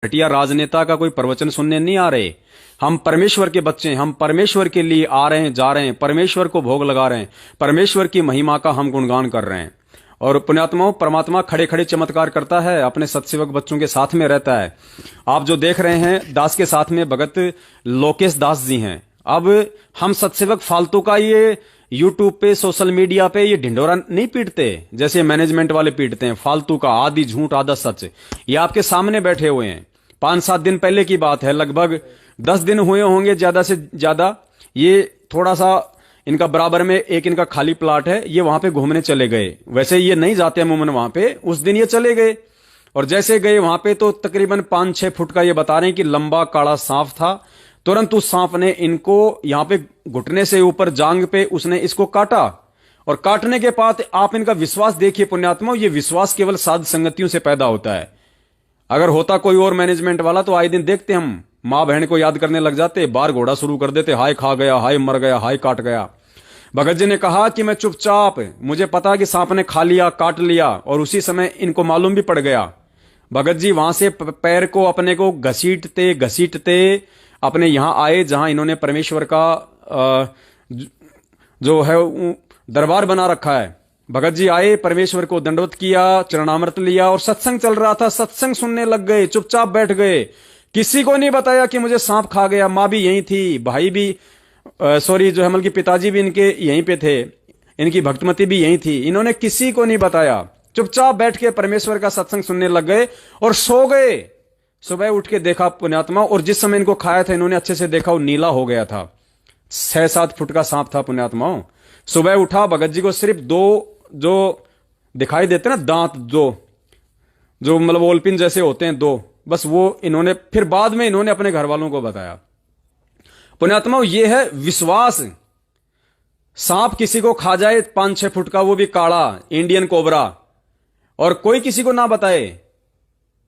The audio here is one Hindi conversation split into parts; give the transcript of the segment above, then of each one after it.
घटिया राजनेता का कोई प्रवचन सुनने नहीं आ रहे। हम परमेश्वर के बच्चे हैं, हम परमेश्वर के लिए आ रहे हैं, जा रहे हैं, परमेश्वर को भोग लगा रहे हैं, परमेश्वर की महिमा का हम गुणगान कर रहे हैं। और पुण्यात्माओं, परमात्मा खड़े खड़े चमत्कार करता है, अपने सत्सेवक बच्चों के साथ में रहता है। आप जो देख रहे हैं, दास के साथ में भगत लोकेश दास जी हैं। अब हम सत्सेवक फालतू का ये यूट्यूब पे, सोशल मीडिया पे ये ढिंढोरा नहीं पीटते जैसे मैनेजमेंट वाले पीटते हैं, फालतू का, आधी झूठ आधा सच। ये आपके सामने बैठे हुए हैं। 5-7 दिन पहले की बात है, लगभग 10 दिन हुए होंगे ज्यादा से ज्यादा। ये थोड़ा सा इनका बराबर में एक इनका खाली प्लाट है, ये वहां पे घूमने चले गए। वैसे ये नहीं जाते अमूमन वहां पे, उस दिन ये चले गए। और जैसे गए वहां पे तो तकरीबन 5-6 फुट का ये बता रहे हैं कि लंबा काला सांप था। तुरंत उस सांप ने इनको यहां पे घुटने से ऊपर जांग पे उसने इसको काटा। और काटने के बाद आप इनका विश्वास देखिए पुण्यात्मा, ये विश्वास केवल साध संगतियों से पैदा होता है। अगर होता कोई और मैनेजमेंट वाला तो आए दिन देखते हम, मां बहन को याद करने लग जाते, बार घोड़ा शुरू कर देते, हाय खा गया, हाय मर गया, हाय काट गया। भगत जी ने कहा कि मैं चुपचाप, मुझे पता कि सांप ने खा लिया, काट लिया, और उसी समय इनको मालूम भी पड़ गया। भगत जी वहां से पैर को अपने को घसीटते घसीटते अपने यहां आए जहां इन्होंने परमेश्वर का जो है दरबार बना रखा है। भगत जी आए, परमेश्वर को दंडवत किया, चरणामृत लिया, और सत्संग चल रहा था, सत्संग सुनने लग गए, चुपचाप बैठ गए। किसी को नहीं बताया कि मुझे सांप खा गया। मां भी यहीं थी, भाई भी जो है बल्कि पिताजी भी इनके यहीं पे थे, इनकी भक्तमती भी यहीं थी। इन्होंने किसी को नहीं बताया, चुपचाप बैठ के परमेश्वर का सत्संग सुनने लग गए और सो गए। सुबह उठ के देखा पुण्यात्मा, और जिस समय इनको खाया था इन्होंने अच्छे से देखा, वो नीला हो गया था। 6-7 फुट का सांप था पुण्यात्माओं। सुबह उठा, भगत जी को सिर्फ 2 जो दिखाई देते ना दांत, जो मतलब ओलपिन जैसे होते हैं 2, बस वो इन्होंने, फिर बाद में इन्होंने अपने घर वालों को बताया। पुण्यात्माओं, ये है विश्वास। सांप किसी को खा जाए 5-6 फुट का, वो भी काड़ा, इंडियन कोबरा, और कोई किसी को ना बताए।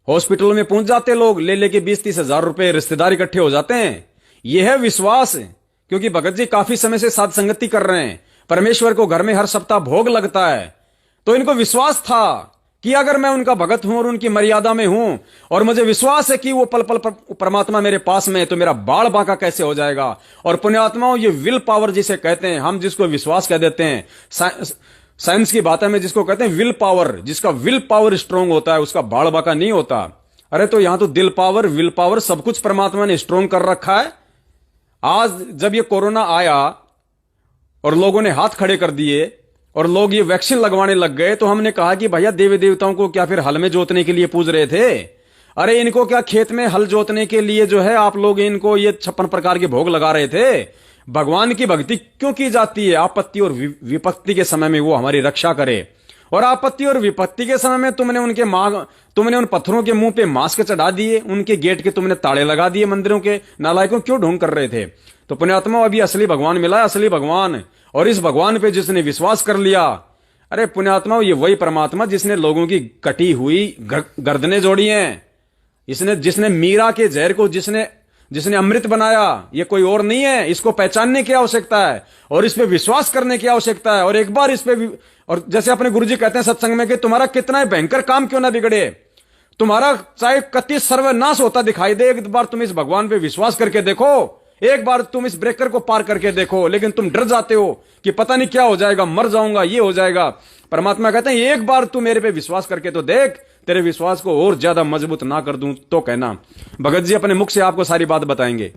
हॉस्पिटल में पहुंच जाते लोग, ले लेके 20-30 हजार रुपए, रिश्तेदार इकट्ठे हो जाते हैं। यह है विश्वास। क्योंकि भगत जी काफी समय से साध संगति कर रहे हैं, परमेश्वर को घर में हर सप्ताह भोग लगता है, तो इनको विश्वास था कि अगर मैं उनका भगत हूं और उनकी मर्यादा में हूं, और मुझे विश्वास है कि वो पल पल परमात्मा मेरे पास में है, तो मेरा बाल बांका कैसे हो जाएगा। और पुण्यात्माओं, ये विल पावर जिसे कहते हैं, हम जिसको विश्वास कह देते हैं, साइंस की बात में जिसको कहते हैं विल पावर, जिसका विल पावर स्ट्रांग होता है उसका बाल बांका नहीं होता। अरे तो यहां तो दिल पावर, विल पावर, सब कुछ परमात्मा ने स्ट्रांग कर रखा है। आज जब ये कोरोना आया और लोगों ने हाथ खड़े कर दिए और लोग ये वैक्सीन लगवाने लग गए, तो हमने कहा कि भैया देवी देवताओं को क्या फिर हल में जोतने के लिए पूज रहे थे? अरे इनको क्या खेत में हल जोतने के लिए जो है आप लोग इनको ये 56 प्रकार के भोग लगा रहे थे? भगवान की भक्ति क्यों की जाती है? आपत्ति और विपत्ति के समय में वो हमारी रक्षा करे, और आपत्ति और विपत्ति के समय में तुमने उन पत्थरों के मुंह पे मास्क चढ़ा दिए, उनके गेट के तुमने ताले लगा दिए मंदिरों के। नालायकों, क्यों ढोंग कर रहे थे? तो पुण्यात्मा, अभी असली भगवान मिला है, असली भगवान। और इस भगवान पे जिसने विश्वास कर लिया, अरे पुण्यात्मा, ये वही परमात्मा जिसने लोगों की कटी हुई गर्दनें जोड़ी हैं, जिसने मीरा के जहर को जिसने अमृत बनाया, ये कोई और नहीं है। इसको पहचानने की आवश्यकता है और इस पे विश्वास करने की आवश्यकता है। और एक बार इस पे और जैसे अपने गुरुजी कहते हैं सत्संग में कि तुम्हारा कितना भयंकर काम क्यों ना बिगड़े, तुम्हारा चाहे कति सर्वनाश होता दिखाई दे, एक बार तुम इस भगवान पे विश्वास करके देखो, एक बार तुम इस ब्रेकर को पार करके देखो। लेकिन तुम डर जाते हो कि पता नहीं क्या हो जाएगा, मर जाऊंगा, ये हो जाएगा। परमात्मा कहते हैं एक बार तू मेरे पे विश्वास करके तो देख, तेरे विश्वास को और ज्यादा मजबूत ना कर दूं तो कहना। भगत जी अपने मुख से आपको सारी बात बताएंगे।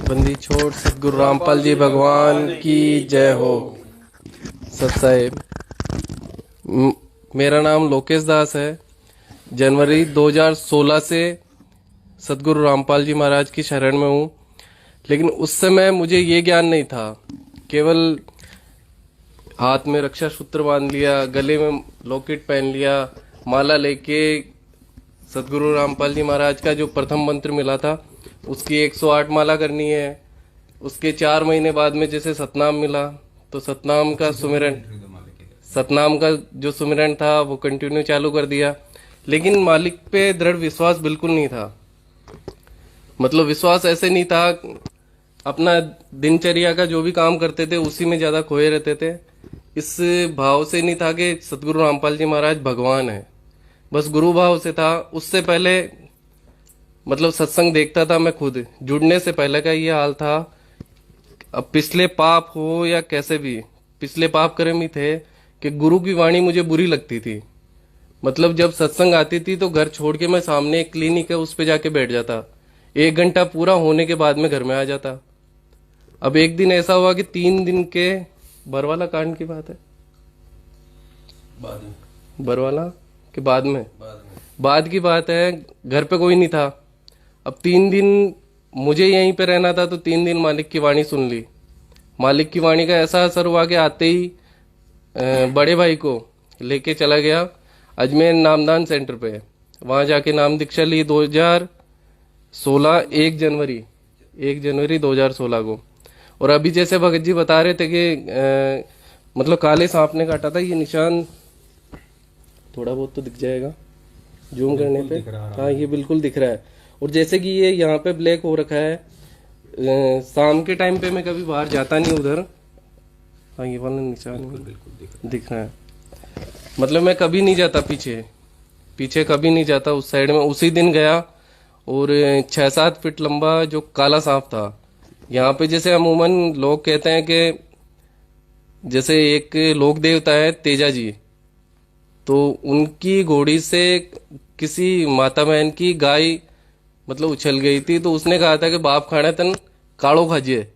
बंदी छोड़ सतगुरु रामपाल जी भगवान की जय हो। सत साहेब, मेरा नाम लोकेश दास है। जनवरी 2016 से सतगुरु रामपाल जी महाराज की शरण में हूँ। लेकिन उस समय मुझे ये ज्ञान नहीं था, केवल हाथ में रक्षा सूत्र बांध लिया, गले में लॉकेट पहन लिया, माला लेके सतगुरु रामपाल जी महाराज का जो प्रथम मंत्र मिला था उसकी 108 माला करनी है। उसके 4 महीने बाद में जैसे सतनाम मिला, तो सतनाम का जो सुमिरन था वो कंटिन्यू चालू कर दिया। लेकिन मालिक पे दृढ़ विश्वास बिल्कुल नहीं था। मतलब विश्वास ऐसे नहीं था, अपना दिनचर्या का जो भी काम करते थे उसी में ज्यादा खोए रहते थे। इस भाव से नहीं था कि सतगुरु रामपाल जी महाराज भगवान है, बस गुरु भाव से था। उससे पहले मतलब सत्संग देखता था मैं खुद, जुड़ने से पहले का ये हाल था। अब पिछले पाप हो या कैसे भी, पिछले पाप कर्म ही थे कि गुरु की वाणी मुझे बुरी लगती थी। मतलब जब सत्संग आती थी तो घर छोड़ के मैं सामने एक क्लिनिक है उस पे जाके बैठ जाता, 1 घंटा पूरा होने के बाद में घर में आ जाता। अब एक दिन ऐसा हुआ कि 3 दिन के बरवाला कांड की बात है, बाद में बरवाला के बाद में बाद में बाद की बात है, घर पे कोई नहीं था। अब 3 दिन मुझे यहीं पे रहना था, तो 3 दिन मालिक की वाणी सुन ली। मालिक की वाणी का ऐसा असर हुआ कि आते ही बड़े भाई को लेके चला गया अजमेर नामदान सेंटर पे। वहां जाके नाम दीक्षा ली 2016 1 जनवरी 2016 को। और अभी जैसे भगत जी बता रहे थे कि मतलब काले सांप ने काटा था, ये निशान थोड़ा बहुत तो दिख जाएगा जूम करने पे। हाँ, ये बिल्कुल दिख रहा है। और जैसे कि ये यहाँ पे ब्लैक हो रखा है, शाम के टाइम पे मैं कभी बाहर जाता नहीं उधर। हाँ, ये वाला निशान बिल्कुल दिख रहा है। मतलब मैं कभी नहीं जाता पीछे कभी नहीं जाता उस साइड में। उसी दिन गया और 6-7 फीट लंबा जो काला सांप था। यहाँ पे जैसे अमूमन लोग कहते हैं कि जैसे एक लोक देवता है तेजा जी, तो उनकी घोड़ी से किसी माता बहन की गाय मतलब उछल गई थी, तो उसने कहा था कि बाप खाना तन काड़ो खाजिए।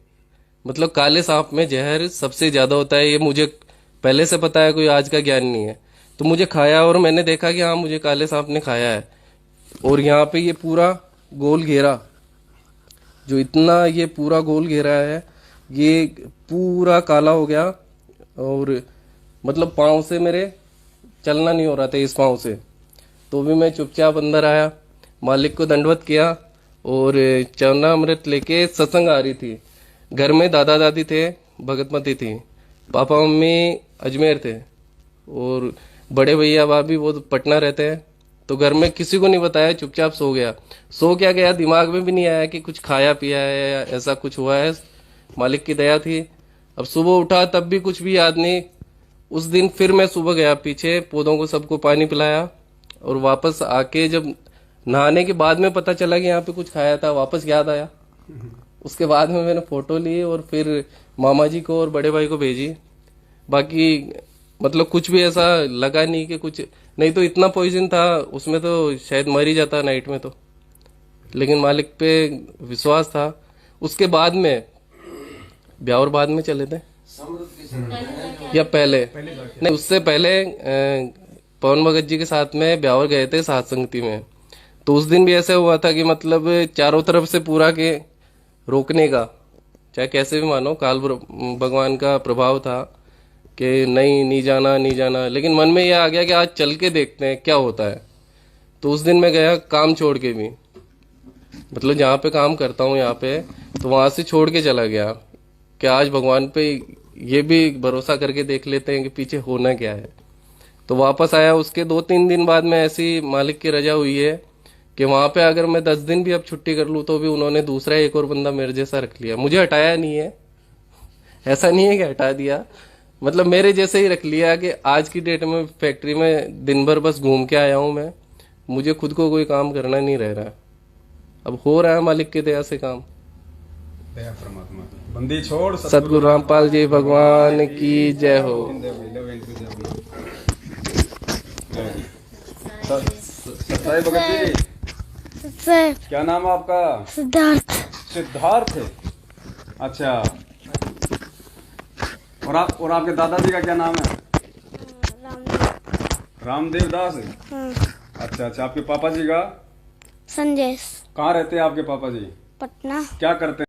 मतलब काले सांप में जहर सबसे ज्यादा होता है, ये मुझे पहले से पता है, कोई आज का ज्ञान नहीं है। तो मुझे खाया और मैंने देखा कि हाँ, मुझे काले सांप ने खाया है। और यहाँ पे ये पूरा गोल घेरा, जो इतना ये पूरा गोल घेरा है, ये पूरा काला हो गया। और मतलब पाँव से मेरे चलना नहीं हो रहा था इस पाँव से। तो भी मैं चुपचाप अंदर आया, मालिक को दंडवत किया और चरणामृत लेके सत्संग आ रही थी। घर में दादा दादी थे, भगतमती थी, पापा मम्मी अजमेर थे और बड़े भैया भाभी वो पटना रहते हैं। तो घर में किसी को नहीं बताया, चुपचाप सो गया। सो क्या गया, दिमाग में भी नहीं आया कि कुछ खाया पिया है या ऐसा कुछ हुआ है। मालिक की दया थी। अब सुबह उठा तब भी कुछ भी याद नहीं। उस दिन फिर मैं सुबह गया पीछे, पौधों को सबको पानी पिलाया और वापस आके जब नहाने के बाद में पता चला कि यहाँ पे कुछ खाया था, वापस याद आया। उसके बाद में मैंने फोटो ली और फिर मामा जी को और बड़े भाई को भेजी। बाकी मतलब कुछ भी ऐसा लगा नहीं कि कुछ, नहीं तो इतना पॉइजन था उसमें तो शायद मर ही जाता नाइट में तो। लेकिन मालिक पे विश्वास था। उसके बाद में ब्यावर बाद में चले थे या पहले नहीं, उससे पहले पवन भगत जी के साथ में ब्यावर गए थे सात संगति में। तो उस दिन भी ऐसे हुआ था कि मतलब चारों तरफ से पूरा के रोकने का, चाहे कैसे भी मानो, काल भगवान का प्रभाव था कि नहीं जाना नहीं जाना। लेकिन मन में यह आ गया कि आज चल के देखते हैं क्या होता है। तो उस दिन मैं गया काम छोड़ के भी, मतलब जहाँ पे काम करता हूँ यहाँ पे, तो वहां से छोड़ के चला गया कि आज भगवान पे ये भी भरोसा करके देख लेते हैं कि पीछे होना क्या है। तो वापस आया। उसके 2-3 दिन बाद में ऐसी मालिक की रजा हुई है कि वहां पे अगर मैं 10 दिन भी अब छुट्टी कर लूँ तो भी उन्होंने दूसरा एक और बंदा मेरे जैसा रख लिया। मुझे हटाया नहीं है, ऐसा नहीं है कि हटा दिया, मतलब मेरे जैसे ही रख लिया कि आज की डेट में फैक्ट्री में दिन भर बस घूम के आया हूं मैं, मुझे खुद को कोई काम करना नहीं रह रहा। अब हो रहा है मालिक की दया से काम। दया परमात्मा की। बंदी छोड़। सतगुरु रामपाल जी भगवान की जय हो। सत्य भगत जी, सर क्या नाम है आपका? सिद्धार्थ। सिद्धार्थ है। अच्छा, और आपके दादाजी का क्या नाम है? रामदेव दास है। अच्छा अच्छा, आपके पापा जी का? संजय। कहाँ रहते हैं आपके पापा जी? पटना। क्या करते हैं?